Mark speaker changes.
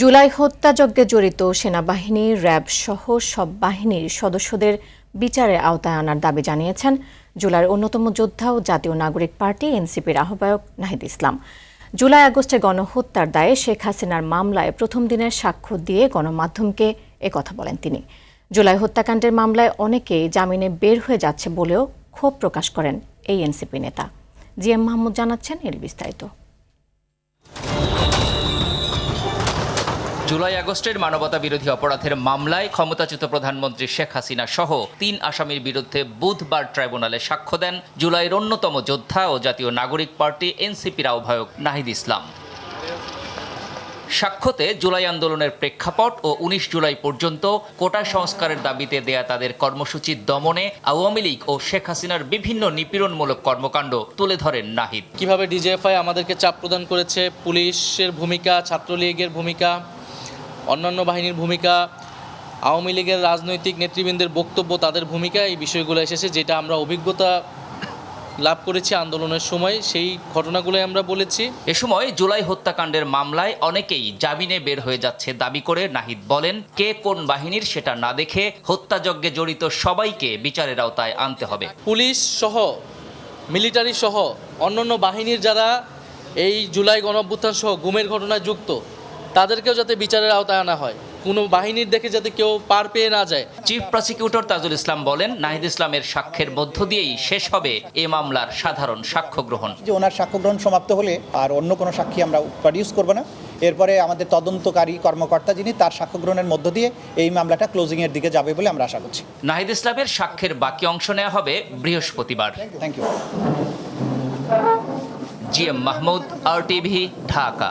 Speaker 1: জুলাই হত্যাযজ্ঞে জড়িত সেনাবাহিনী, র্যাব সহ সব বাহিনীর সদস্যদের বিচারের আওতায় আনার দাবি জানিয়েছেন জুলাইয়ের অন্যতম যোদ্ধা ও জাতীয় নাগরিক পার্টি এনসিপির আহ্বায়ক নাহিদ ইসলাম। জুলাই আগস্টে গণহত্যার দায়ে শেখ হাসিনার মামলায় প্রথম দিনের সাক্ষ্য দিয়ে গণমাধ্যমকে একথা বলেন তিনি। জুলাই হত্যাকাণ্ডের মামলায় অনেকেই জামিনে বের হয়ে যাচ্ছে বলেও ক্ষোভ প্রকাশ করেন এই এনসিপি নেতা। জিএম মাহমুদ জানাচ্ছেন এর বিস্তারিত।
Speaker 2: জুলাই আগস্টের মানবতা বিরোধী অপরাধের মামলায় ক্ষমতাচ্যুত প্রধানমন্ত্রী শেখ হাসিনা সহ ৩ আসামির বিরুদ্ধে বুধবার ট্রাইব্যুনালে সাক্ষ্য দেন জুলাইয়ের অন্যতম যোদ্ধা ও জাতীয় নাগরিক পার্টি এনসিপির আহ্বায়ক নাহিদ ইসলাম। সাক্ষ্যতে জুলাই আন্দোলনের প্রেক্ষাপট ও ১৯ জুলাই পর্যন্ত কোটা সংস্কারের দাবিতে দেয়া তাদের কর্মসূচি দমনে আওয়ামী লীগ ও শেখ হাসিনার বিভিন্ন নিপীড়নমূলক কর্মকাণ্ড তুলে ধরেন নাহিদ।
Speaker 3: কিভাবে ডিজিএফআই আমাদেরকে চাপ প্রদান করেছে, পুলিশের ভূমিকা, ছাত্রলীগের ভূমিকা, অন্যান্য বাহিনীর ভূমিকা, আওয়ামী লীগের রাজনৈতিক নেতৃবৃন্দের বক্তব্য, তাদের ভূমিকা, এই বিষয়গুলো এসেছে, যেটা আমরা অভিজ্ঞতা লাভ করেছি আন্দোলনের সময়, সেই ঘটনাগুলোই আমরা বলেছি।
Speaker 2: এ সময় জুলাই হত্যাকাণ্ডের মামলায় অনেকেই জামিনে বের হয়ে যাচ্ছে দাবি করে নাহিদ বলেন, কে কোন বাহিনীর সেটা না দেখে হত্যাযজ্ঞে জড়িত সবাইকে বিচারের আওতায় আনতে হবে।
Speaker 3: পুলিশ সহ, মিলিটারি সহ অন্যান্য বাহিনীর যারা এই জুলাই গণঅভ্যুত্থান সহ গুমের ঘটনায় যুক্ত, তাদেরকেও যাতে বিচারের আওতায় আনা হয়, কোনো বাহিনীর দেখে যাতে কেউ পার পেয়ে না যায়।
Speaker 2: চিফ প্রসিকিউটর তাজুল ইসলাম বলেন, নাহিদ ইসলামের সাক্ষ্যের মধ্য দিয়েই শেষ হবে এ মামলার সাধারণ সাক্ষ্য গ্রহণ।
Speaker 4: যে ওনার সাক্ষ্য গ্রহণ সমাপ্ত হলে আর অন্য কোনো সাক্ষী আমরা প্রডিউস করব না। এরপরে আমাদের তদন্তকারী কর্মকর্তা যিনি, তার সাক্ষ্য গ্রহণের মধ্য দিয়ে এই মামলাটা ক্লোজিংয়ের দিকে যাবে বলে আমরা আশা করছি।
Speaker 2: নাহিদ ইসলামের সাক্ষ্যের বাকি অংশ নেওয়া হবে বৃহস্পতিবার।
Speaker 4: Thank you.
Speaker 2: GM Mahmud, RTV, Dhaka.